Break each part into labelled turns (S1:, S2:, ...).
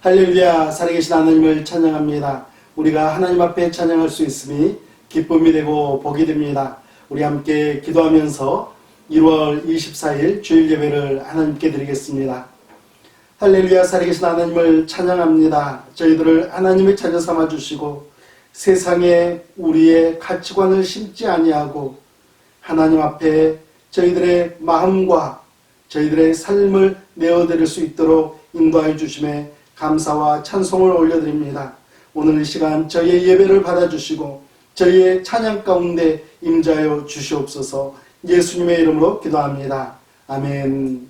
S1: 할렐루야, 살아계신 하나님을 찬양합니다. 우리가 하나님 앞에 찬양할 수 있음이 기쁨이 되고 복이 됩니다. 우리 함께 기도하면서 1월 24일 주일 예배를 하나님께 드리겠습니다. 할렐루야, 살아계신 하나님을 찬양합니다. 저희들을 하나님의 자녀 삼아 주시고 세상에 우리의 가치관을 심지 아니하고 하나님 앞에 저희들의 마음과 저희들의 삶을 내어드릴 수 있도록 인도하여 주심에 감사와 찬송을 올려드립니다. 오늘 이 시간 저희의 예배를 받아주시고 저희의 찬양 가운데 임자여 주시옵소서. 예수님의 이름으로 기도합니다. 아멘.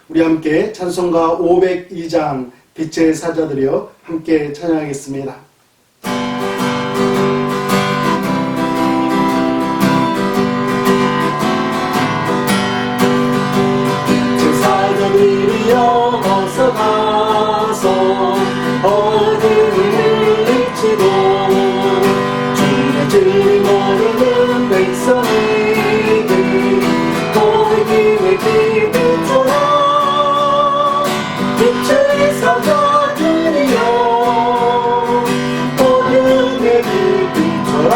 S1: 우리 함께 찬송가 502장 빛의 사자들이여 함께 찬양하겠습니다.
S2: 제사장들이여 어서 가서 어둠을 물리치고 주의 진리 모르는 백성에게 복음의 빛을 비춰라. 빛의 사자들이여 복음의 빛을 비춰라.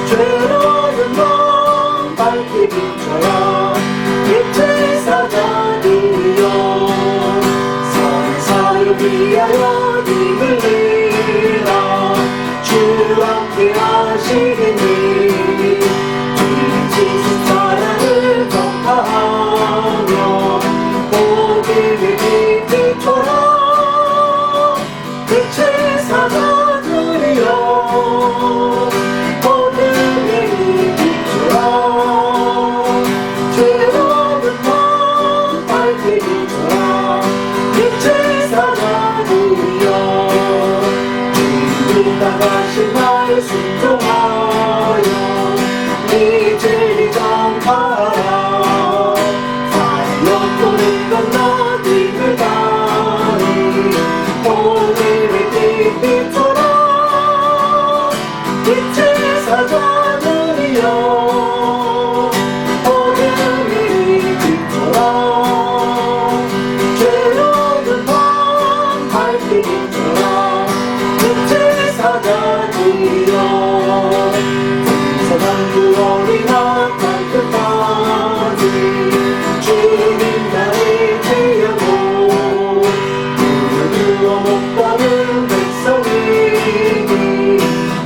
S2: 죄로운 맘 밝게 비춰라. 빛의 사자들이여 선의 사역 위하여 힘을 내라. 주 함께 하시겠니. 주님 지신 사랑을 전파하며 복음의 빛 비춰라. 빛의 사자들이여 복음의 빛 비춰라. 죄로운 맘 밝게 비춰라. 빛의 사자들이여 주님 따가신 날 순종하여 이 진리 전파하라. 사역 보는 건 너희들 다니 복음의 빛 비춰라. 빛의 사자들이여 복음의 빛 비춰라. 죄로운 맘 밝게 비춰라. 빛의 사자들이여 세상 구원이나 발끝까지 주님 나를 피하고 눈을 그어 못 가는 백성이니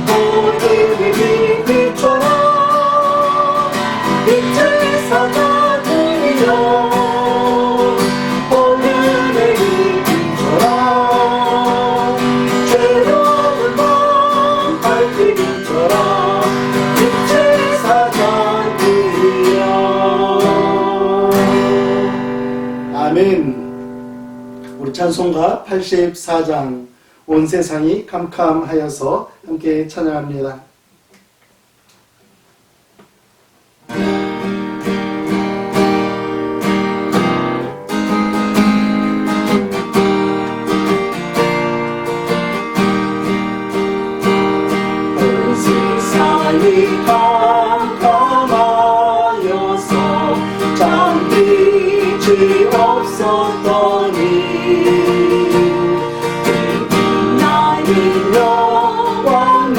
S2: 복음의 빛 비춰라. 빛의 사자들이여 복음의 빛 비춰라. 죄로운 맘 밝게 비춰라. 빛의 사자들이여.
S1: 아멘. 우리 찬송가 84장 온 세상이 캄캄하여서 함께 찬양합니다.
S2: 온 세상이 캄캄하여서 잠빛이 없었더니 빛나는 영원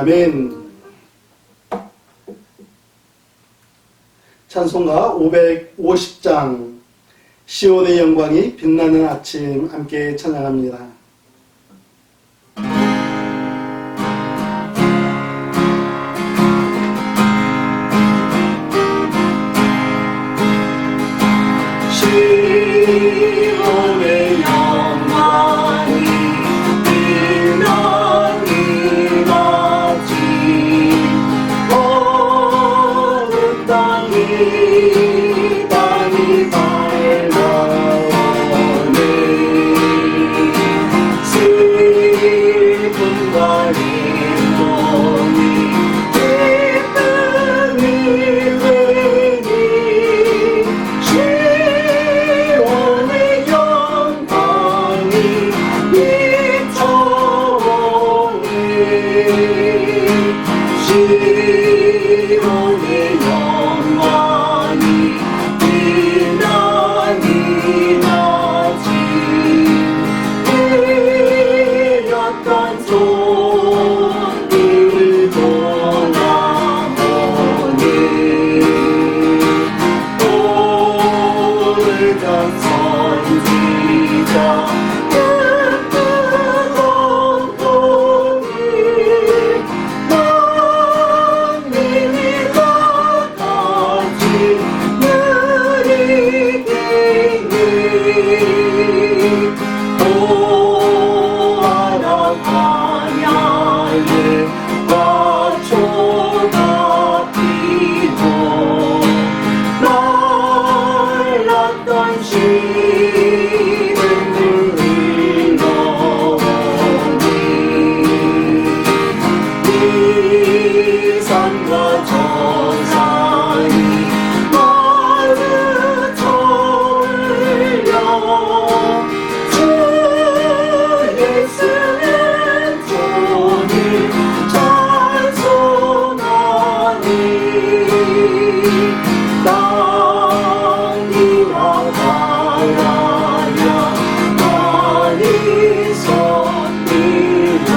S1: 아멘. 찬송가 550장 시온의 영광이 빛나는 아침 함께 찬양합니다.
S2: 시온의 영광이 빛나는 아침 어느 땅이 밝아오네 슬픔과 힘듦이 기쁨이 되니 시온의 영광이 비춰오네 시온의 영광이 빛나는 아침 흐렸던 손길을 돌아보니 오늘자 선지자 뜨거운 꿈이 만민이 다같이 누리겠니 보아라 광야에 화초가 피고 말랐던 시름을 흘러오니 이 산과 저 산이 마주쳐 흘려 주 예수의 손을 찬송하니 땅이와 바다야 많이 섭니다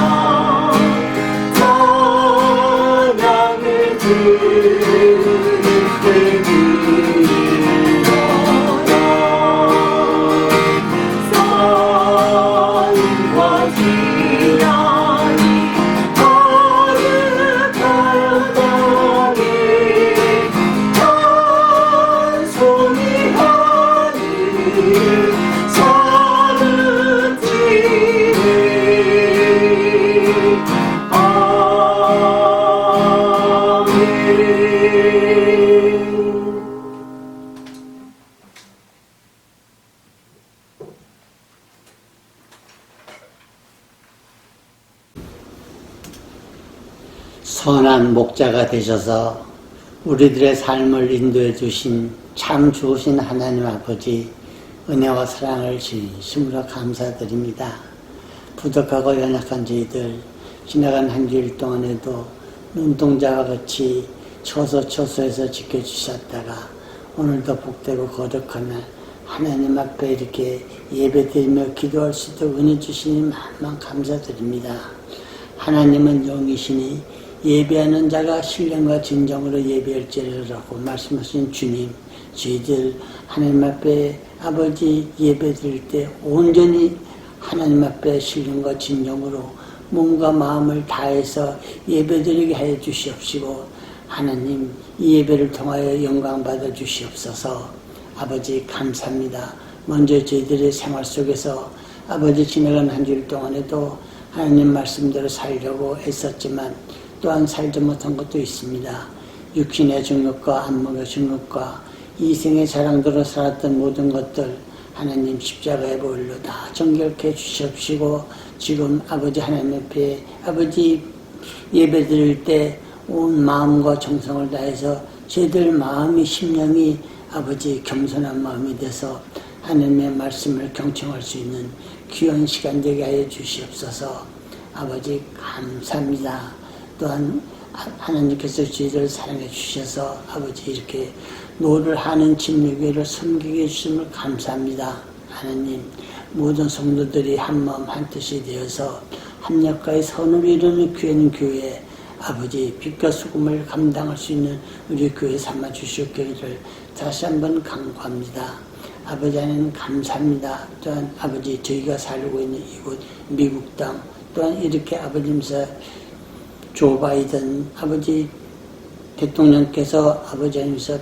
S2: 찬양을 드리라 싸움과 기량이 가득한 땅에 찬송이 하늘을 사르지네 아멘.
S3: 선한 목자가 되셔서 우리들의 삶을 인도해 주신 참 좋으신 하나님 아버지 은혜와 사랑을 진심으로 감사드립니다. 부족하고 연약한 저희들 지나간 한 주일 동안에도 눈동자와 같이 처소처소에서 지켜주셨다가 오늘도 복되고 거룩한 날 하나님 앞에 이렇게 예배드리며 기도할 수 있도록 은혜 주시니 만만 감사드립니다. 하나님은 영이시니 예배하는 자가 신령과 진정으로 예배할지라고 말씀하신 주님, 저희들 하나님 앞에 아버지 예배드릴 때 온전히 하나님 앞에 신령과 진정으로 몸과 마음을 다해서 예배드리게 해 주시옵시고 하나님 이 예배를 통하여 영광 받아 주시옵소서. 아버지 감사합니다. 먼저 저희들의 생활 속에서 아버지 지나간 한 주일 동안에도 하나님 말씀대로 살려고 애썼지만 또한 살지 못한 것도 있습니다. 육신의 증욕과 안목의 증욕과 이생의 자랑대로 살았던 모든 것들 하나님 십자가의 보혈로 다 정결케 주시옵시고 지금 아버지 하나님 앞에 아버지 예배드릴 때 온 마음과 정성을 다해서 저희들 마음이 심령이 아버지 겸손한 마음이 돼서 하나님의 말씀을 경청할 수 있는 귀한 시간 되게 하여 주시옵소서. 아버지 감사합니다. 또한 하나님께서 저희를 사랑해 주셔서 아버지 이렇게 노를 하는 침례교회를 섬기게 해주심을 감사합니다. 하나님 모든 성도들이 한마음 한뜻이 되어서 합력하여 선을 이루는 교회는 교회 아버지 빛과 수금을 감당할 수 있는 우리 교회 삼아 주시옵기를 다시 한번 간구합니다. 아버지 하나님 감사합니다. 또한 아버지 저희가 살고 있는 이곳 미국 땅 또한 이렇게 아버지면서 조 바이든 아버지 대통령께서 아버지 하나님께서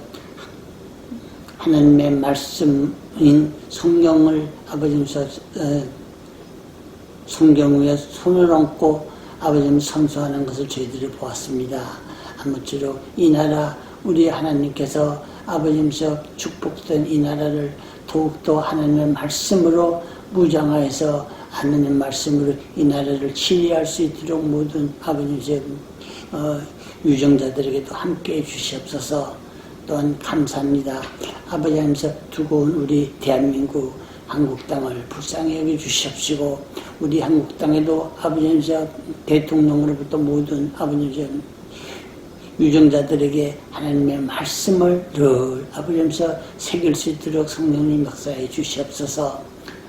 S3: 하나님의 말씀인 성경을 아버지면서 성경 위에 손을 얹고 아버지님 선서하는 것을 저희들이 보았습니다. 아무쪼록 이 나라 우리 하나님께서 아버지면서 축복된 이 나라를 더욱더 하나님의 말씀으로 무장하여서 하나님 말씀으로 이 나라를 치리할 수 있도록 모든 아버지의 유정자들에게도 함께해 주시옵소서. 또한 감사합니다. 아버지 하나님께서 두고 온 우리 대한민국 한국 땅을 불쌍히 여겨 주시옵시고 우리 한국 땅에도 아버지 하나님께서 대통령으로부터 모든 아버지 유정자들에게 하나님의 말씀을 늘 아버지 하나님께서 새길 수 있도록 성령님 역사해 주시옵소서.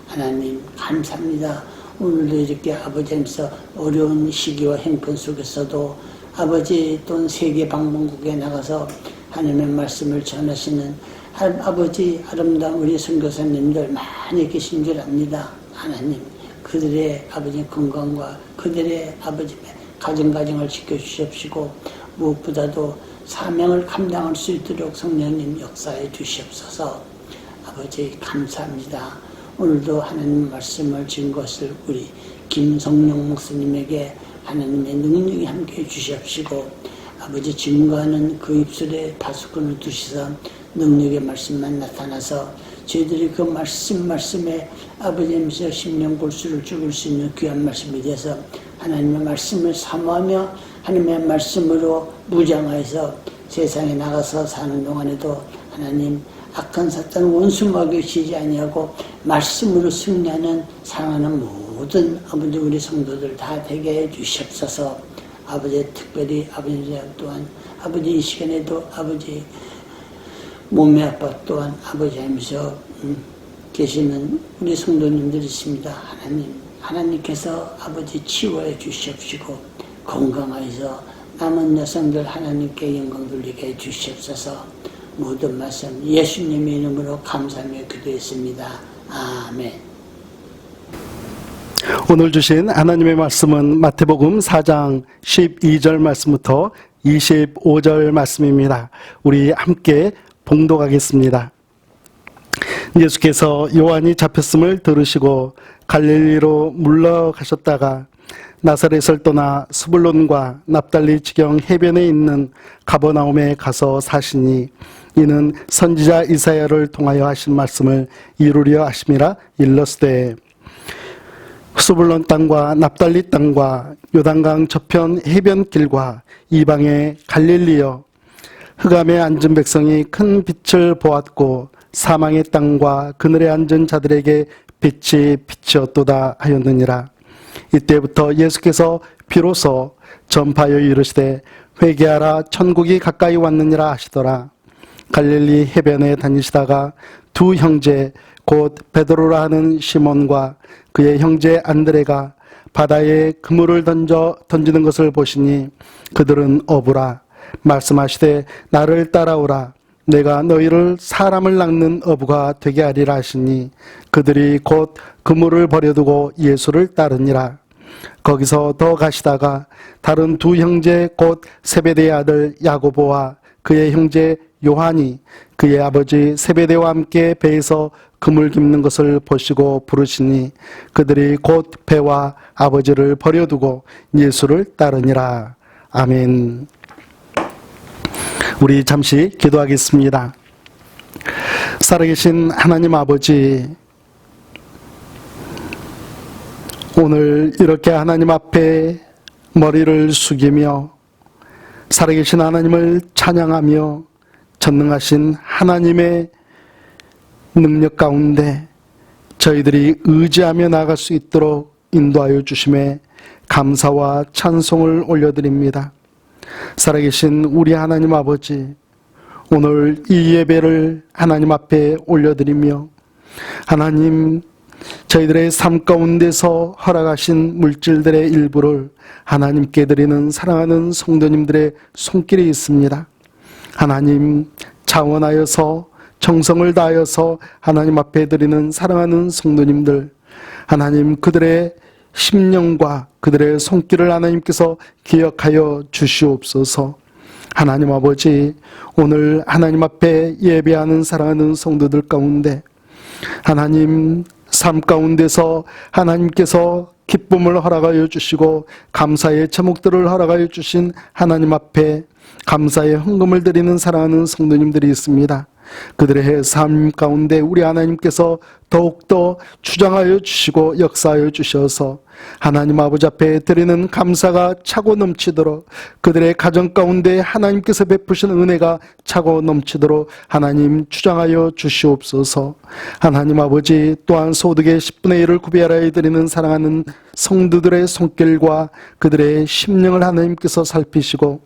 S3: 하나님 감사합니다. 오늘도 이렇게 아버지 하나님께서 어려운 시기와 형편 속에서도 아버지 또는 세계 방문국에 나가서 하나님의 말씀을 전하시는 아버지 아름다운 우리 선교사님들 많이 계신 줄 압니다. 하나님 그들의 아버지 건강과 그들의 아버지 가정을 지켜주시옵시고 무엇보다도 사명을 감당할 수 있도록 성령님 역사해 주시옵소서. 아버지 감사합니다. 오늘도 하나님 말씀을 진 것을 우리 김성룡 목사님에게 하나님의 능력이 함께해 주시옵시고 아버지 증거하는 그 입술에 파수꾼을 두시사 능력의 말씀만 나타나서 저희들이 그 말씀에 아버지님께서 심령골수를 죽일 수 있는 귀한 말씀에 대해서 하나님의 말씀을 사모하며 하나님의 말씀으로 무장하여서 세상에 나가서 사는 동안에도 하나님 악한 사탄 원수 먹이시지 아니하고 말씀으로 승리하는 사랑하는 모든 아버지 우리 성도들 다 되게 해 주시옵소서. 아버지 특별히 아버지 또한 아버지 이 시간에도 아버지 몸의 아빠 또한 아버지 하면서 계시는 우리 성도님들이 있습니다. 하나님께서 아버지 치유해 주시옵시고 건강하여서 남은 여성들 하나님께 영광 돌리게 해 주시옵소서. 모든 말씀 예수님의 이름으로 감사하며 기도했습니다. 아멘.
S1: 오늘 주신 하나님의 말씀은 마태복음 4장 12절 말씀부터 25절 말씀입니다. 우리 함께 봉독하겠습니다. 예수께서 요한이 잡혔음을 들으시고 갈릴리로 물러가셨다가 나사렛을 떠나 스불론과 납달리 지경 해변에 있는 가버나움에 가서 사시니 이는 선지자 이사야를 통하여 하신 말씀을 이루려 하심이라 일렀으되 스불론 땅과 납달리 땅과 요단강 저편 해변길과 이방의 갈릴리여 흑암에 앉은 백성이 큰 빛을 보았고 사망의 땅과 그늘에 앉은 자들에게 빛이 비치었도다 하였느니라. 이때부터 예수께서 비로소 전파하여 이르시되 회개하라 천국이 가까이 왔느니라 하시더라. 갈릴리 해변에 다니시다가 두 형제 곧 베드로라 하는 시몬과 그의 형제 안드레가 바다에 그물을 던지는 것을 보시니 그들은 어부라. 말씀하시되 나를 따라오라. 내가 너희를 사람을 낚는 어부가 되게 하리라 하시니 그들이 곧 그물을 버려두고 예수를 따르니라. 거기서 더 가시다가 다른 두 형제 곧 세베대의 아들 야고보와 그의 형제 요한이 그의 아버지 세베대와 함께 배에서 그물 깁는 것을 보시고 부르시니 그들이 곧 배와 아버지를 버려두고 예수를 따르니라. 아멘. 우리 잠시 기도하겠습니다. 살아계신 하나님 아버지, 오늘 이렇게 하나님 앞에 머리를 숙이며 살아계신 하나님을 찬양하며 전능하신 하나님의 능력 가운데 저희들이 의지하며 나아갈 수 있도록 인도하여 주심에 감사와 찬송을 올려드립니다. 살아계신 우리 하나님 아버지, 오늘 이 예배를 하나님 앞에 올려드리며 하나님 저희들의 삶 가운데서 허락하신 물질들의 일부를 하나님께 드리는 사랑하는 성도님들의 손길에 있습니다. 하나님, 자원하여서 정성을 다하여서 하나님 앞에 드리는 사랑하는 성도님들, 하나님 그들의 심령과 그들의 손길을 하나님께서 기억하여 주시옵소서. 하나님 아버지, 오늘 하나님 앞에 예배하는 사랑하는 성도들 가운데 하나님 삶 가운데서 하나님께서 기쁨을 허락하여 주시고 감사의 제목들을 허락하여 주신 하나님 앞에 감사의 헌금을 드리는 사랑하는 성도님들이 있습니다. 그들의 삶 가운데 우리 하나님께서 더욱더 주장하여 주시고 역사하여 주셔서 하나님 아버지 앞에 드리는 감사가 차고 넘치도록, 그들의 가정 가운데 하나님께서 베푸시는 은혜가 차고 넘치도록 하나님 주장하여 주시옵소서. 하나님 아버지, 또한 소득의 10분의 1을 구별하여 드리는 사랑하는 성도들의 손길과 그들의 심령을 하나님께서 살피시고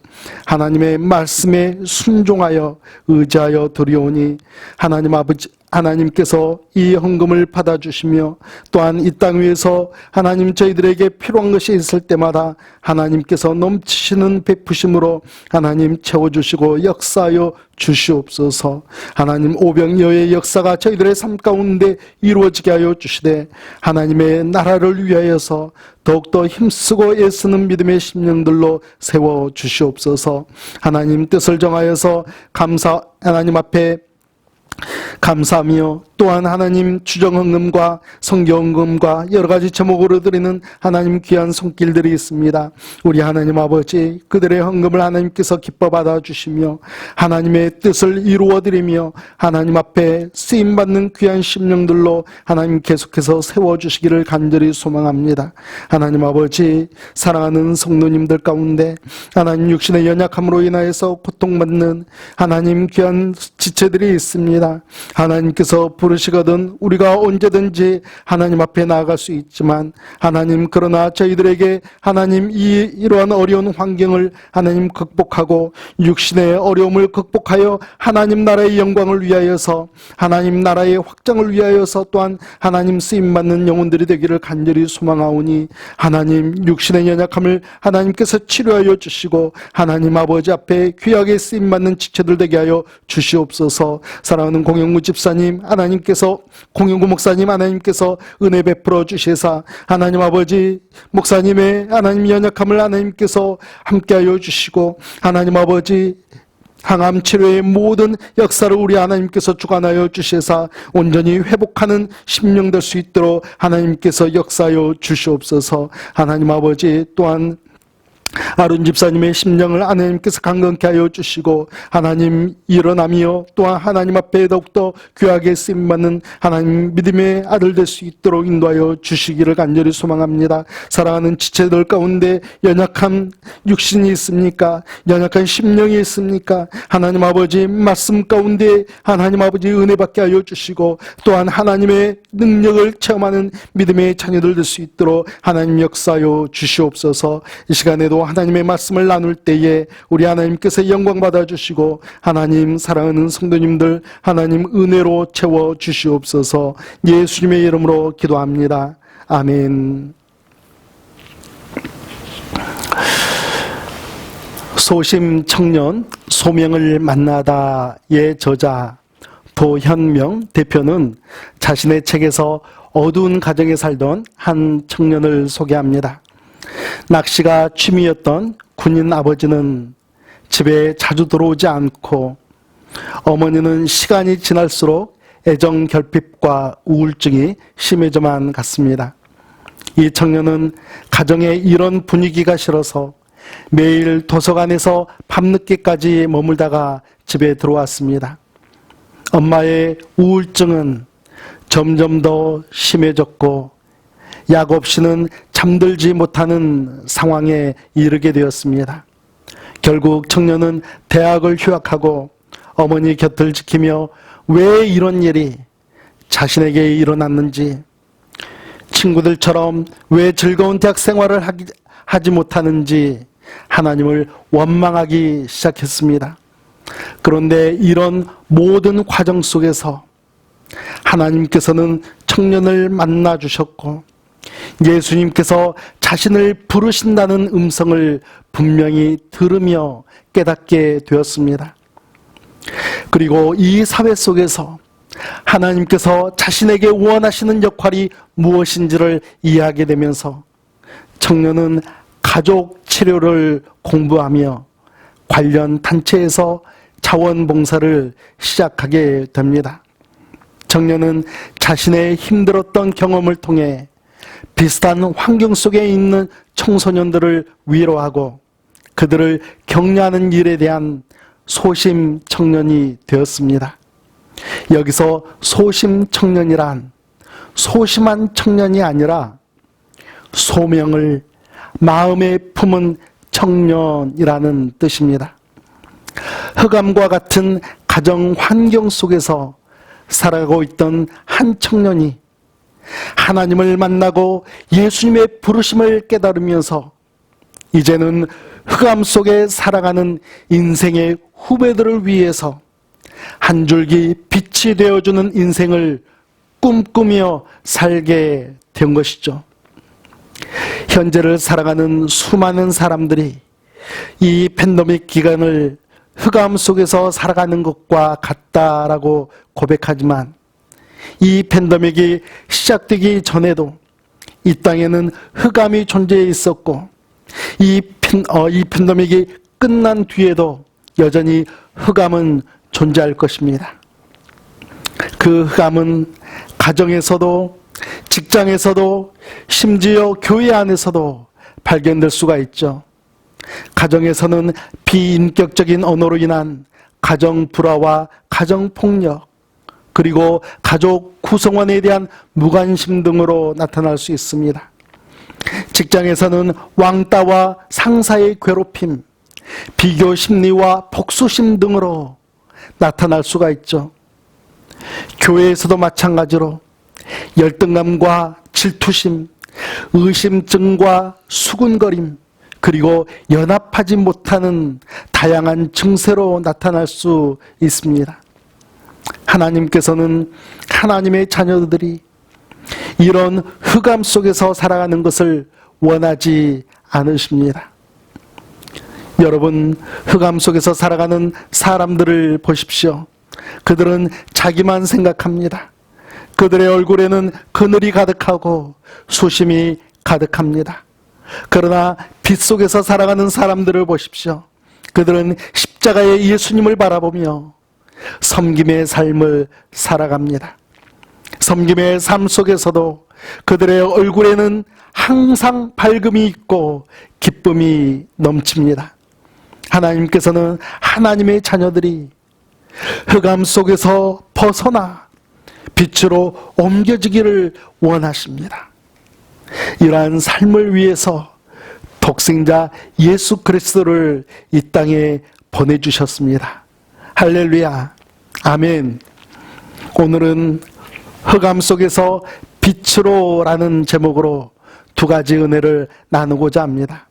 S1: 하나님의 말씀에 순종하여 의지하여 드리오니 하나님 아버지, 하나님께서 이 헌금을 받아주시며 또한 이 땅 위에서 하나님 저희들에게 필요한 것이 있을 때마다 하나님께서 넘치시는 베푸심으로 하나님 채워주시고 역사하여 주시옵소서. 하나님 오병이어의 역사가 저희들의 삶 가운데 이루어지게 하여 주시되 하나님의 나라를 위하여서 더욱더 힘쓰고 애쓰는 믿음의 심령들로 세워 주시옵소서. 하나님 뜻을 정하여서 하나님 앞에 감사하며 또한 하나님 추정헌금과 성경헌금과 여러가지 제목으로 드리는 하나님 귀한 손길들이 있습니다. 우리 하나님 아버지, 그들의 헌금을 하나님께서 기뻐 받아주시며 하나님의 뜻을 이루어드리며 하나님 앞에 쓰임받는 귀한 심령들로 하나님 계속해서 세워주시기를 간절히 소망합니다. 하나님 아버지, 사랑하는 성도님들 가운데 하나님 육신의 연약함으로 인하여서 고통받는 하나님 귀한 지체들이 있습니다. 하나님께서 부르시거든 우리가 언제든지 하나님 앞에 나아갈 수 있지만 하나님, 그러나 저희들에게 하나님 이러한 어려운 환경을 하나님 극복하고 육신의 어려움을 극복하여 하나님 나라의 영광을 위하여서 하나님 나라의 확장을 위하여서 또한 하나님 쓰임받는 영혼들이 되기를 간절히 소망하오니 하나님 육신의 연약함을 하나님께서 치료하여 주시고 하나님 아버지 앞에 귀하게 쓰임받는 지체들 되게 하여 주시옵소서. 사랑하는 공영무 집사님 하나님께서, 공영구 목사님 하나님께서 은혜 베풀어 주시사 하나님 아버지 목사님의 하나님 연약함을 하나님께서 함께하여 주시고 하나님 아버지 항암 치료의 모든 역사를 우리 하나님께서 주관하여 주시사 온전히 회복하는 심령 될 수 있도록 하나님께서 역사하여 주시옵소서. 하나님 아버지, 또한 아론 집사님의 심령을 하나님께서 강건케 하여 주시고 하나님 일어나며 또한 하나님 앞에 더욱더 귀하게 쓰임받는 하나님 믿음의 아들 될 수 있도록 인도하여 주시기를 간절히 소망합니다. 사랑하는 지체들 가운데 연약한 육신이 있습니까? 연약한 심령이 있습니까? 하나님 아버지 말씀 가운데 하나님 아버지 은혜 받게 하여 주시고 또한 하나님의 능력을 체험하는 믿음의 자녀들 될 수 있도록 하나님 역사하여 주시옵소서. 이 시간에도 하나님의 말씀을 나눌 때에 우리 하나님께서 영광 받아주시고 하나님 사랑하는 성도님들 하나님 은혜로 채워 주시옵소서. 예수님의 이름으로 기도합니다. 아멘. 소심 청년 소명을 만나다의 저자 도현명 대표는 자신의 책에서 어두운 가정에 살던 한 청년을 소개합니다. 낚시가 취미였던 군인 아버지는 집에 자주 들어오지 않고 어머니는 시간이 지날수록 애정 결핍과 우울증이 심해져만 갔습니다. 이 청년은 가정에 이런 분위기가 싫어서 매일 도서관에서 밤늦게까지 머물다가 집에 들어왔습니다. 엄마의 우울증은 점점 더 심해졌고 약 없이는 잠들지 못하는 상황에 이르게 되었습니다. 결국 청년은 대학을 휴학하고 어머니 곁을 지키며 왜 이런 일이 자신에게 일어났는지, 친구들처럼 왜 즐거운 대학 생활을 하지 못하는지 하나님을 원망하기 시작했습니다. 그런데 이런 모든 과정 속에서 하나님께서는 청년을 만나 주셨고 예수님께서 자신을 부르신다는 음성을 분명히 들으며 깨닫게 되었습니다. 그리고 이 사회 속에서 하나님께서 자신에게 원하시는 역할이 무엇인지를 이해하게 되면서 청년은 가족 치료를 공부하며 관련 단체에서 자원봉사를 시작하게 됩니다. 청년은 자신의 힘들었던 경험을 통해 비슷한 환경 속에 있는 청소년들을 위로하고 그들을 격려하는 일에 대한 소심 청년이 되었습니다. 여기서 소심 청년이란 소심한 청년이 아니라 소명을 마음에 품은 청년이라는 뜻입니다. 흑암과 같은 가정 환경 속에서 살아가고 있던 한 청년이 하나님을 만나고 예수님의 부르심을 깨달으면서 이제는 흑암 속에 살아가는 인생의 후배들을 위해서 한 줄기 빛이 되어주는 인생을 꿈꾸며 살게 된 것이죠. 현재를 살아가는 수많은 사람들이 이 팬데믹 기간을 흑암 속에서 살아가는 것과 같다라고 고백하지만 이 팬데믹이 시작되기 전에도 이 땅에는 흑암이 존재해 있었고 이 팬데믹이 끝난 뒤에도 여전히 흑암은 존재할 것입니다. 그 흑암은 가정에서도 직장에서도 심지어 교회 안에서도 발견될 수가 있죠. 가정에서는 비인격적인 언어로 인한 가정 불화와 가정 폭력, 그리고 가족 구성원에 대한 무관심 등으로 나타날 수 있습니다. 직장에서는 왕따와 상사의 괴롭힘, 비교 심리와 복수심 등으로 나타날 수가 있죠. 교회에서도 마찬가지로 열등감과 질투심, 의심증과 수군거림, 그리고 연합하지 못하는 다양한 증세로 나타날 수 있습니다. 하나님께서는 하나님의 자녀들이 이런 흑암 속에서 살아가는 것을 원하지 않으십니다. 여러분, 흑암 속에서 살아가는 사람들을 보십시오. 그들은 자기만 생각합니다. 그들의 얼굴에는 그늘이 가득하고 수심이 가득합니다. 그러나 빛 속에서 살아가는 사람들을 보십시오. 그들은 십자가의 예수님을 바라보며 섬김의 삶을 살아갑니다. 섬김의 삶 속에서도 그들의 얼굴에는 항상 밝음이 있고 기쁨이 넘칩니다. 하나님께서는 하나님의 자녀들이 흑암 속에서 벗어나 빛으로 옮겨지기를 원하십니다. 이러한 삶을 위해서 독생자 예수 그리스도를 이 땅에 보내주셨습니다. 할렐루야, 아멘. 오늘은 흑암 속에서 빛으로 라는 제목으로 두 가지 은혜를 나누고자 합니다.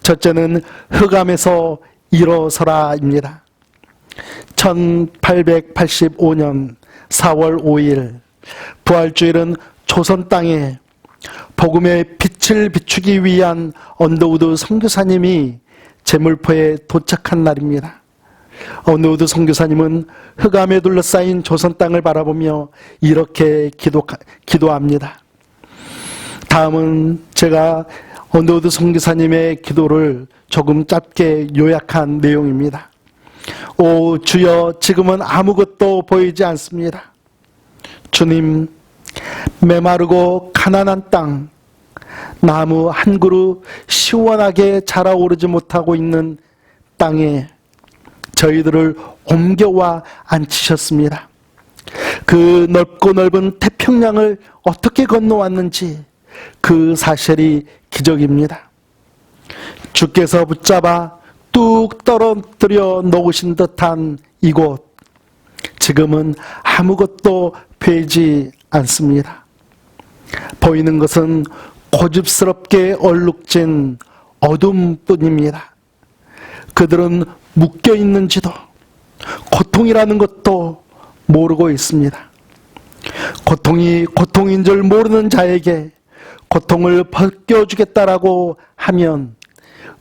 S1: 첫째는 흑암에서 일어서라입니다. 1885년 4월 5일 부활주일은 조선 땅에 복음의 빛을 비추기 위한 언더우드 선교사님이 제물포에 도착한 날입니다. 언더우드 선교사님은 흑암에 둘러싸인 조선 땅을 바라보며 이렇게 기도합니다. 다음은 제가 언더우드 선교사님의 기도를 조금 짧게 요약한 내용입니다. 오 주여, 지금은 아무것도 보이지 않습니다. 주님, 메마르고 가난한 땅, 나무 한 그루 시원하게 자라오르지 못하고 있는 땅에 저희들을 옮겨와 앉히셨습니다. 그 넓고 넓은 태평양을 어떻게 건너왔는지 그 사실이 기적입니다. 주께서 붙잡아 뚝 떨어뜨려 놓으신 듯한 이곳, 지금은 아무것도 보이지 않습니다. 보이는 것은 고집스럽게 얼룩진 어둠뿐입니다. 그들은 묶여 있는지도 고통이라는 것도 모르고 있습니다. 고통이 고통인 줄 모르는 자에게 고통을 벗겨주겠다라고 하면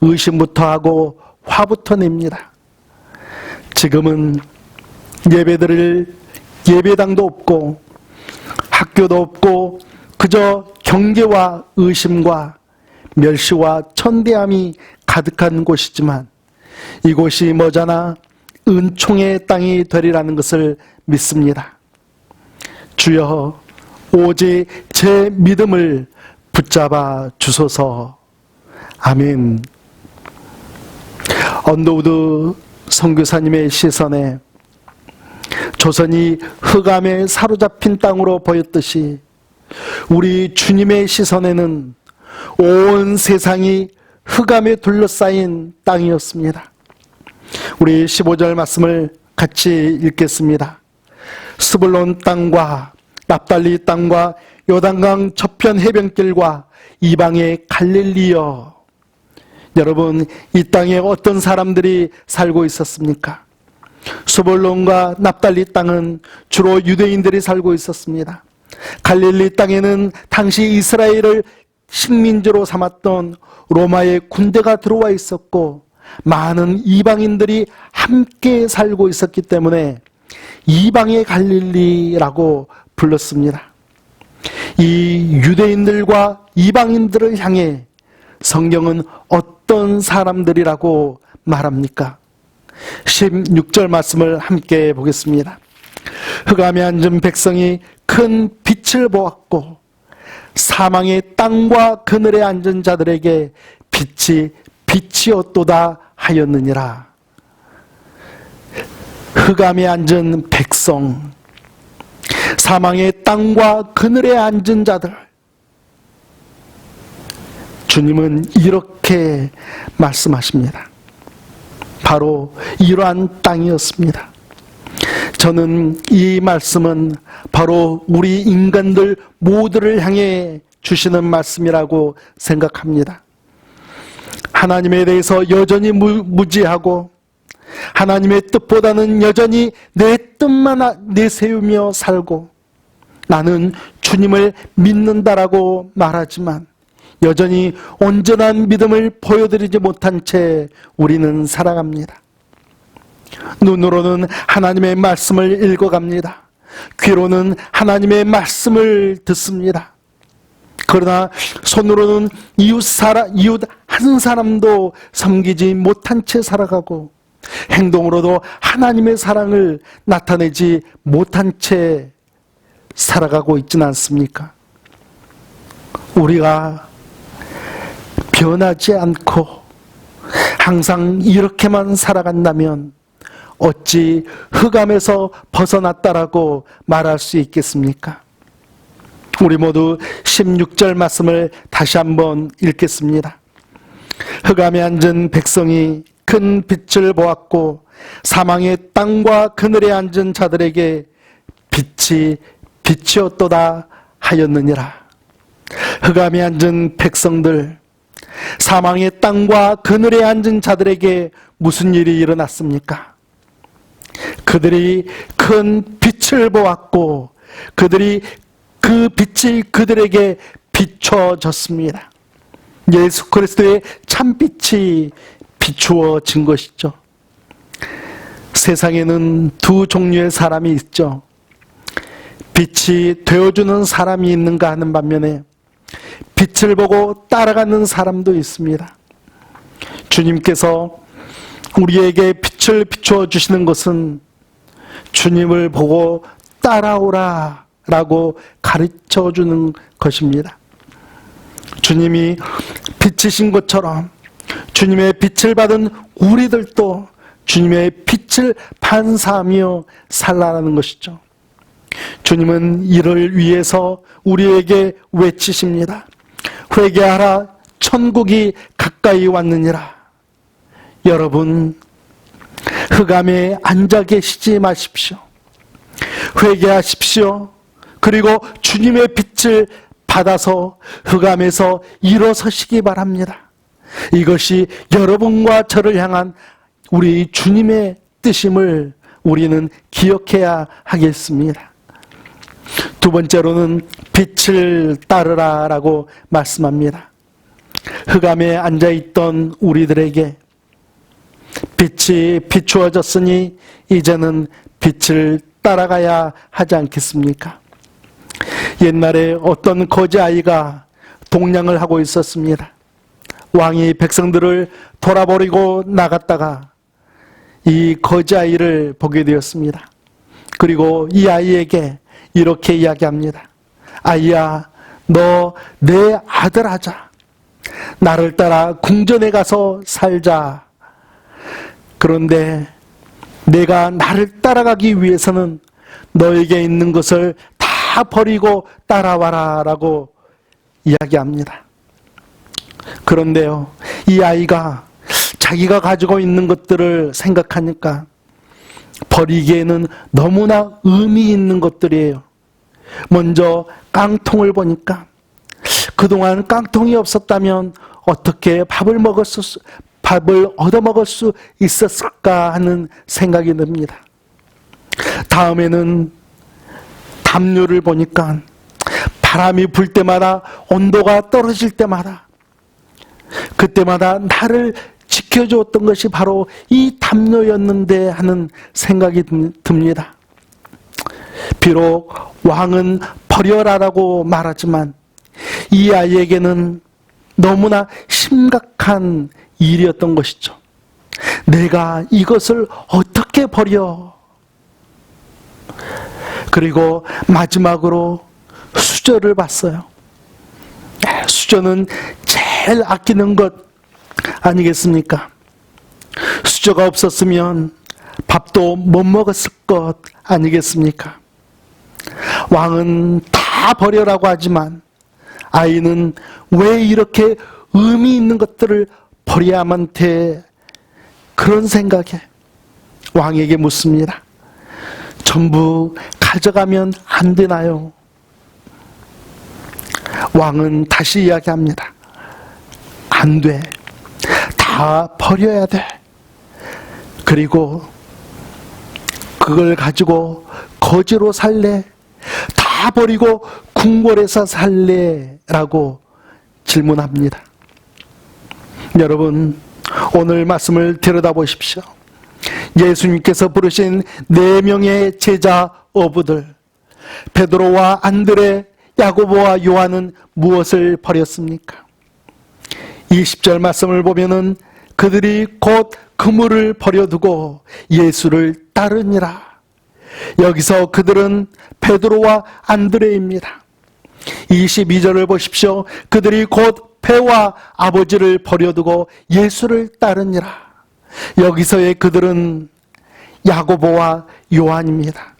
S1: 의심부터 하고 화부터 냅니다. 지금은 예배드릴 예배당도 없고 학교도 없고 그저 경계와 의심과 멸시와 천대함이 가득한 곳이지만 이곳이 머지않아 은총의 땅이 되리라는 것을 믿습니다. 주여, 오직 제 믿음을 붙잡아 주소서. 아멘. 언더우드 선교사님의 시선에 조선이 흑암에 사로잡힌 땅으로 보였듯이 우리 주님의 시선에는 온 세상이 흑암에 둘러싸인 땅이었습니다. 우리 15절 말씀을 같이 읽겠습니다. 스불론 땅과 납달리 땅과 요단강 저편 해변길과 이방의 갈릴리여. 여러분, 이 땅에 어떤 사람들이 살고 있었습니까? 스불론과 납달리 땅은 주로 유대인들이 살고 있었습니다. 갈릴리 땅에는 당시 이스라엘을 식민지로 삼았던 로마의 군대가 들어와 있었고 많은 이방인들이 함께 살고 있었기 때문에 이방의 갈릴리라고 불렀습니다. 이 유대인들과 이방인들을 향해 성경은 어떤 사람들이라고 말합니까? 16절 말씀을 함께 보겠습니다. 흑암에 앉은 백성이 큰 빛을 보았고 사망의 땅과 그늘에 앉은 자들에게 빛이 빛이었도다 하였느니라. 흑암에 앉은 백성, 사망의 땅과 그늘에 앉은 자들, 주님은 이렇게 말씀하십니다. 바로 이러한 땅이었습니다. 저는 이 말씀은 바로 우리 인간들 모두를 향해 주시는 말씀이라고 생각합니다. 하나님에 대해서 여전히 무지하고 하나님의 뜻보다는 여전히 내 뜻만 내세우며 살고 나는 주님을 믿는다라고 말하지만 여전히 온전한 믿음을 보여드리지 못한 채 우리는 살아갑니다. 눈으로는 하나님의 말씀을 읽어갑니다. 귀로는 하나님의 말씀을 듣습니다. 그러나 손으로는 이웃 한 사람도 섬기지 못한 채 살아가고 행동으로도 하나님의 사랑을 나타내지 못한 채 살아가고 있지는 않습니까? 우리가 변하지 않고 항상 이렇게만 살아간다면 어찌 흑암에서 벗어났다라고 말할 수 있겠습니까? 우리 모두 16절 말씀을 다시 한번 읽겠습니다. 흑암에 앉은 백성이 큰 빛을 보았고 사망의 땅과 그늘에 앉은 자들에게 빛이 빛이었도다 하였느니라. 흑암에 앉은 백성들, 사망의 땅과 그늘에 앉은 자들에게 무슨 일이 일어났습니까? 그들이 큰 빛을 보았고 그들이 그 빛이 그들에게 비춰졌습니다. 예수 그리스도의 참빛이 비추어진 것이죠. 세상에는 두 종류의 사람이 있죠. 빛이 되어주는 사람이 있는가 하는 반면에 빛을 보고 따라가는 사람도 있습니다. 주님께서 우리에게 빛을 비추어 주시는 것은 주님을 보고 따라오라 라고 가르쳐 주는 것입니다. 주님이 빛이신 것처럼 주님의 빛을 받은 우리들도 주님의 빛을 반사하며 살라는 것이죠. 주님은 이를 위해서 우리에게 외치십니다. 회개하라, 천국이 가까이 왔느니라. 여러분, 흑암에 앉아 계시지 마십시오. 회개하십시오. 그리고 주님의 빛을 받아서 흑암에서 일어서시기 바랍니다. 이것이 여러분과 저를 향한 우리 주님의 뜻임을 우리는 기억해야 하겠습니다. 두 번째로는 빛을 따르라 라고 말씀합니다. 흑암에 앉아있던 우리들에게 빛이 비추어졌으니 이제는 빛을 따라가야 하지 않겠습니까? 옛날에 어떤 거지 아이가 동냥을 하고 있었습니다. 왕이 백성들을 돌아버리고 나갔다가 이 거지 아이를 보게 되었습니다. 그리고 이 아이에게 이렇게 이야기합니다. 아이야, 너 내 아들 하자. 나를 따라 궁전에 가서 살자. 그런데 내가 나를 따라가기 위해서는 너에게 있는 것을 다 버리고 따라와라 라고 이야기합니다. 그런데요, 이 아이가 자기가 가지고 있는 것들을 생각하니까 버리기에는 너무나 의미 있는 것들이에요. 먼저 깡통을 보니까 그동안 깡통이 없었다면 어떻게 밥을 얻어먹을 수 있었을까 하는 생각이 듭니다. 다음에는 담요를 보니까 바람이 불 때마다, 온도가 떨어질 때마다, 그때마다 나를 지켜주었던 것이 바로 이 담요였는데 하는 생각이 듭니다. 비록 왕은 버려라라고 말하지만 이 아이에게는 너무나 심각한 일이었던 것이죠. 내가 이것을 어떻게 버려? 그리고 마지막으로 수저를 봤어요. 수저는 제일 아끼는 것 아니겠습니까? 수저가 없었으면 밥도 못 먹었을 것 아니겠습니까? 왕은 다 버려라고 하지만 아이는 왜 이렇게 의미 있는 것들을 버려야만 돼? 그런 생각에 왕에게 묻습니다. 전부 가져가면 안 되나요? 왕은 다시 이야기합니다. 안 돼. 다 버려야 돼. 그리고 그걸 가지고 거지로 살래? 다 버리고 궁궐에서 살래? 라고 질문합니다. 여러분, 오늘 말씀을 들여다보십시오. 예수님께서 부르신 4명의 제자 어부들, 베드로와 안드레, 야고보와 요한은 무엇을 버렸습니까? 20절 말씀을 보면은 그들이 곧 그물을 버려두고 예수를 따르니라. 여기서 그들은 베드로와 안드레입니다. 22절을 보십시오. 그들이 곧 배와 아버지를 버려두고 예수를 따르니라. 여기서의 그들은 야고보와 요한입니다.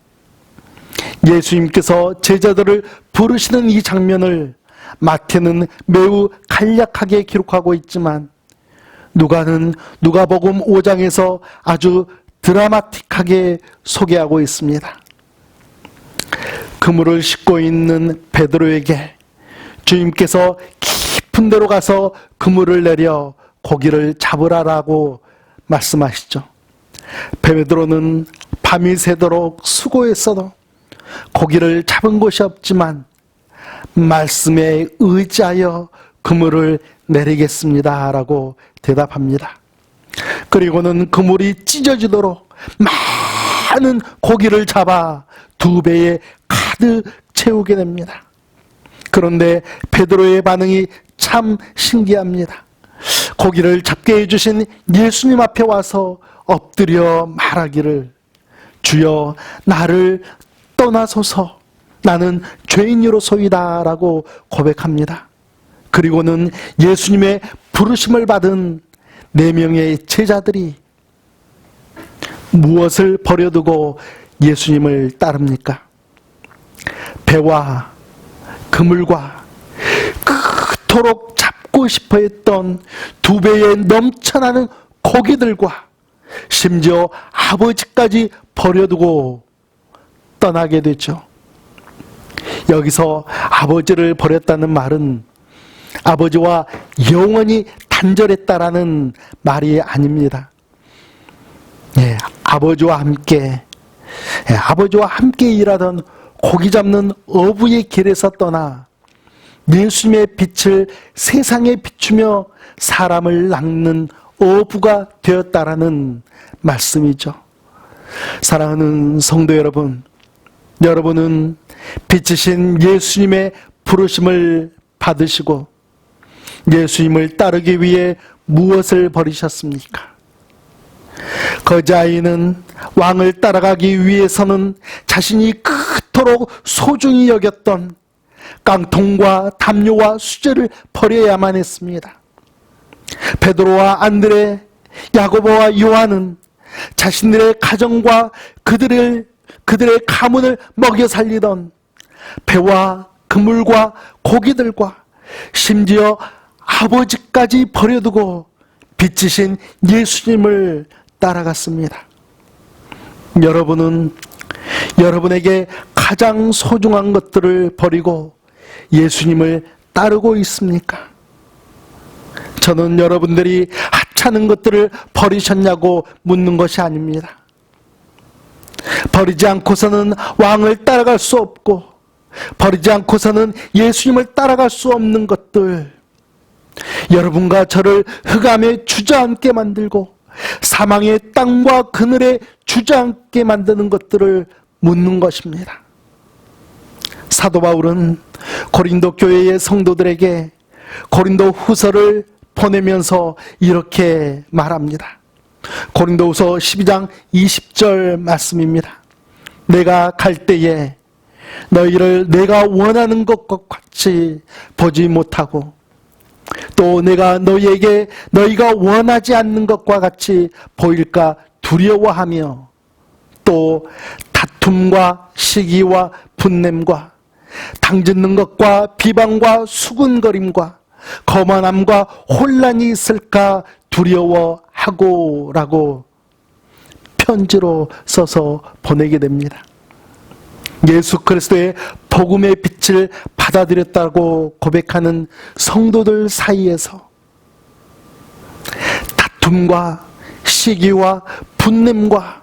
S1: 예수님께서 제자들을 부르시는 이 장면을 마태는 매우 간략하게 기록하고 있지만 누가는 누가복음 5장에서 아주 드라마틱하게 소개하고 있습니다. 그물을 싣고 있는 베드로에게 주님께서 깊은 데로 가서 그물을 내려 고기를 잡으라라고 말씀하시죠. 베드로는 밤이 새도록 수고했어도 고기를 잡은 곳이 없지만 말씀에 의지하여 그물을 내리겠습니다 라고 대답합니다. 그리고는 그물이 찢어지도록 많은 고기를 잡아 2배에 가득 채우게 됩니다. 그런데 베드로의 반응이 참 신기합니다. 고기를 잡게 해주신 예수님 앞에 와서 엎드려 말하기를 주여 나를 떠나소서 나는 죄인으로소이다 라고 고백합니다. 그리고는 예수님의 부르심을 받은 4명의 제자들이 무엇을 버려두고 예수님을 따릅니까? 배와 그물과 그토록 잡고 싶어 했던 2배에 넘쳐나는 고기들과 심지어 아버지까지 버려두고 떠나게 되죠. 여기서 아버지를 버렸다는 말은 아버지와 영원히 단절했다라는 말이 아닙니다. 아버지와 함께 일하던 고기 잡는 어부의 길에서 떠나 예수님의 빛을 세상에 비추며 사람을 낚는 어부가 되었다라는 말씀이죠. 사랑하는 성도 여러분, 여러분은 빛이신 예수님의 부르심을 받으시고 예수님을 따르기 위해 무엇을 버리셨습니까? 거지아이는 왕을 따라가기 위해서는 자신이 그토록 소중히 여겼던 깡통과 담요와 수제를 버려야만 했습니다. 베드로와 안드레, 야고보와 요한은 자신들의 가정과 그들의 가문을 먹여 살리던 배와 그물과 고기들과 심지어 아버지까지 버려두고 빛이신 예수님을 따라갔습니다. 여러분은 여러분에게 가장 소중한 것들을 버리고 예수님을 따르고 있습니까? 저는 여러분들이 하찮은 것들을 버리셨냐고 묻는 것이 아닙니다. 버리지 않고서는 왕을 따라갈 수 없고 버리지 않고서는 예수님을 따라갈 수 없는 것들, 여러분과 저를 흑암에 주저앉게 만들고 사망의 땅과 그늘에 주저앉게 만드는 것들을 묻는 것입니다. 사도 바울은 고린도 교회의 성도들에게 고린도 후서를 보내면서 이렇게 말합니다. 고린도 후서 12장 20절 말씀입니다. 내가 갈 때에 너희를 내가 원하는 것과 같이 보지 못하고 또 내가 너희에게 너희가 원하지 않는 것과 같이 보일까 두려워하며 또 다툼과 시기와 분냄과 당짓는 것과 비방과 수군거림과 거만함과 혼란이 있을까 두려워하고 라고 편지로 써서 보내게 됩니다. 예수 그리스도의 복음의 빛을 받아들였다고 고백하는 성도들 사이에서 다툼과 시기와 분냄과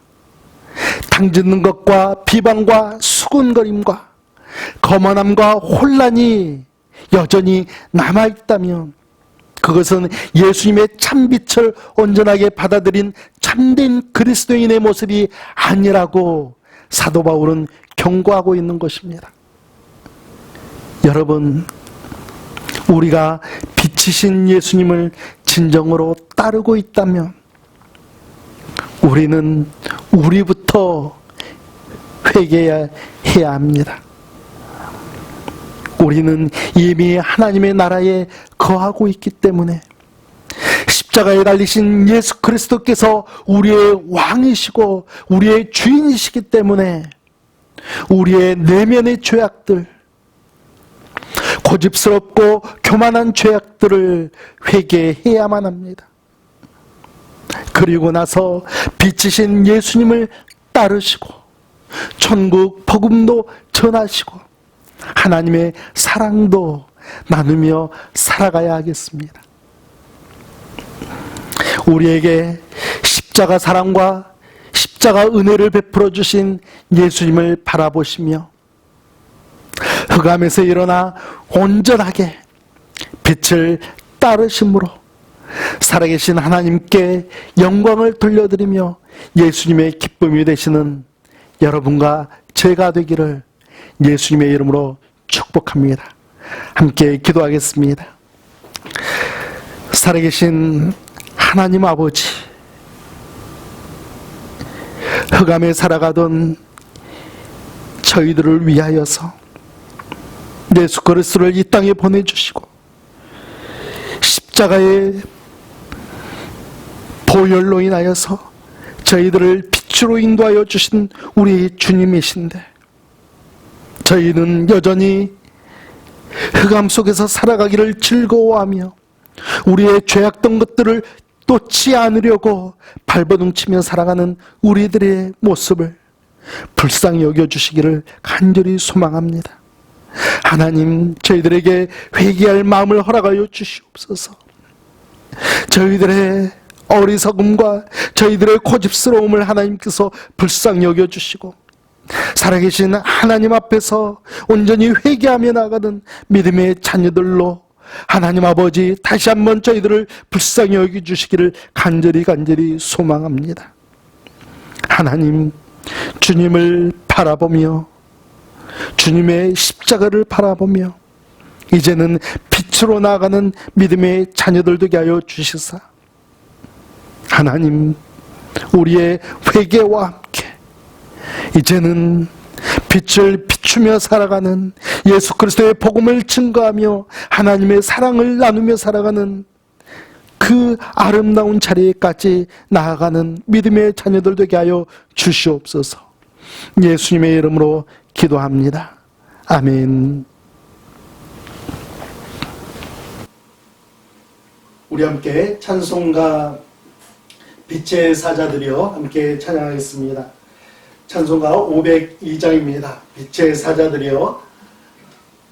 S1: 당짓는 것과 비방과 수군거림과 거만함과 혼란이 여전히 남아있다면 그것은 예수님의 참빛을 온전하게 받아들인 참된 그리스도인의 모습이 아니라고 사도 바울은 경고하고 있는 것입니다. 여러분, 우리가 빛이신 예수님을 진정으로 따르고 있다면 우리는 우리부터 회개해야 합니다. 우리는 이미 하나님의 나라에 거하고 있기 때문에 십자가에 달리신 예수 그리스도께서 우리의 왕이시고 우리의 주인이시기 때문에 우리의 내면의 죄악들, 고집스럽고 교만한 죄악들을 회개해야만 합니다. 그리고 나서 빛이신 예수님을 따르시고 천국 복음도 전하시고 하나님의 사랑도 나누며 살아가야 하겠습니다. 우리에게 십자가 사랑과 십자가 은혜를 베풀어 주신 예수님을 바라보시며 흑암에서 일어나 온전하게 빛을 따르심으로 살아계신 하나님께 영광을 돌려드리며 예수님의 기쁨이 되시는 여러분과 제가 되기를 예수님의 이름으로 축복합니다. 함께 기도하겠습니다. 살아계신 하나님 아버지, 흑암에 살아가던 저희들을 위하여서 예수 그리스도를 이 땅에 보내주시고 십자가의 보혈로 인하여서 저희들을 빛으로 인도하여 주신 우리 주님이신데 저희는 여전히 흑암 속에서 살아가기를 즐거워하며 우리의 죄악된 것들을 쫓지 않으려고 발버둥치며 살아가는 우리들의 모습을 불쌍히 여겨주시기를 간절히 소망합니다. 하나님, 저희들에게 회개할 마음을 허락하여 주시옵소서. 저희들의 어리석음과 저희들의 고집스러움을 하나님께서 불쌍히 여겨주시고
S4: 살아계신 하나님 앞에서 온전히 회개하며 나가는 믿음의 자녀들로 하나님 아버지 다시 한번 저희들을 불쌍히 여겨주시기를 간절히 소망합니다. 하나님, 주님을 바라보며 주님의 십자가를 바라보며 이제는 빛으로 나아가는 믿음의 자녀들 되게 하여 주시사 하나님, 우리의 회개와 함께 이제는 빛을 비추며 살아가는 예수 그리스도의 복음을 증거하며 하나님의 사랑을 나누며 살아가는 그 아름다운 자리에까지 나아가는 믿음의 자녀들 되게 하여 주시옵소서. 예수님의 이름으로 기도합니다. 아멘.
S1: 우리 함께 찬송가 빛의 사자들이여 함께 찬양하겠습니다. 찬송가 502장입니다. 빛의 사자들이여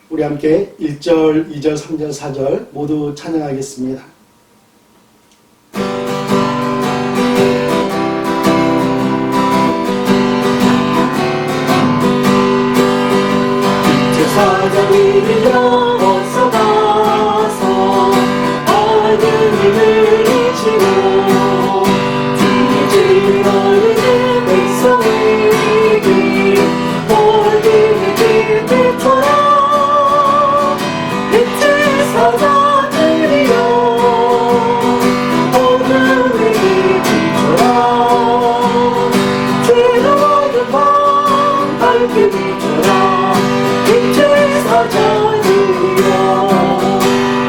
S1: 우리 함께 1절, 2절, 3절, 4절 모두 찬양하겠습니다.
S2: 사자들이여 어서 가서 어둠을 물리치고 주의 증거를 백성에게 어둠을 비춰라. 빛의 사자들이여 어둠을 비춰라. 죄로운 밤 밝게 비춰라. 빛의 사자들이여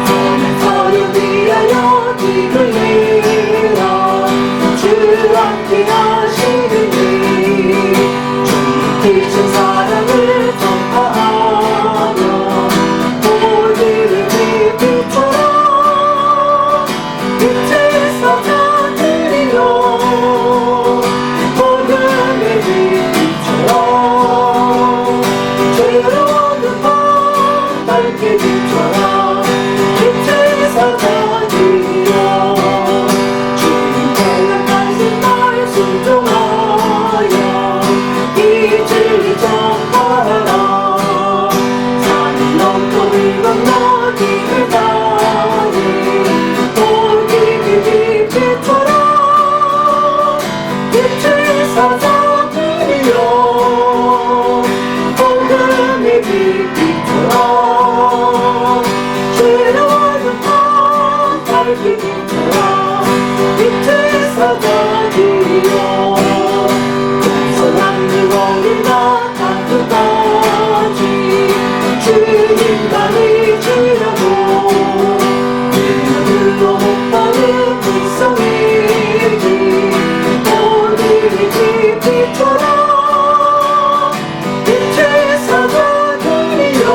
S2: 선한 사를 위하여 빛을 내라. 주 함께 하시는 일 주의 빛은 사랑을 전파하며 모두를 비춰라. 빛의 사자들이여 어둠을 비춰라. 죄로운 밤 밝게 비춰라. 빛의 사자들이여 주님 연락하신 날 순종하여 이 진리 전파하라. 산을 넘고 물 건너 길을 가니 모두를 비춰라. 빛의 사자들이여 어둠의 빛 비춰라. 죄로운 밤 밝게 비춰라. 빛의 사자들이여 동서남 물거리나 땅끝까지 주님만을 주려고 눈으로 못 보는 불성에게 오늘의 빛 비춰라. 빛의 사자들이여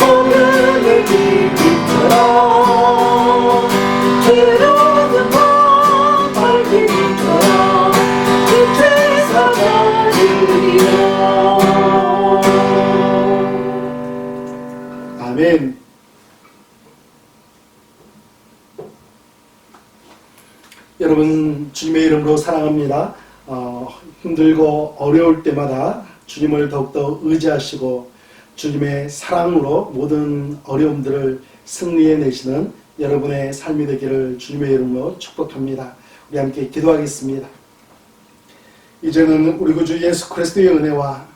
S2: 어둠을 비춰라. 죄로운 밤 밝게 비춰라. 빛의 사자들이여.
S1: 아멘. 여러분 주님의 이름으로 사랑합니다. 힘들고 어려울 때마다 주님을 더욱더 의지하시고 주님의 사랑으로 모든 어려움들을 승리해내시는 여러분의 삶이 되기를 주님의 이름으로 축복합니다. 우리 함께 기도하겠습니다. 이제는 우리 구주 예수 그리스도의 은혜와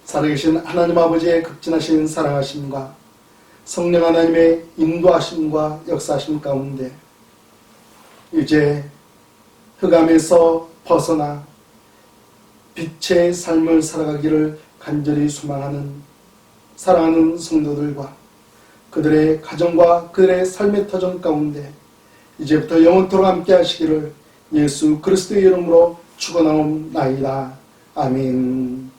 S1: 살아계신 하나님 아버지의 극진하신 사랑하심과 성령 하나님의 인도하심과 역사하심 가운데 이제 흑암에서 벗어나 빛의 삶을 살아가기를 간절히 소망하는 사랑하는 성도들과 그들의 가정과 그들의 삶의 터전 가운데 이제부터 영원토록 함께 하시기를 예수 그리스도의 이름으로 축원하옵나이다. 아멘.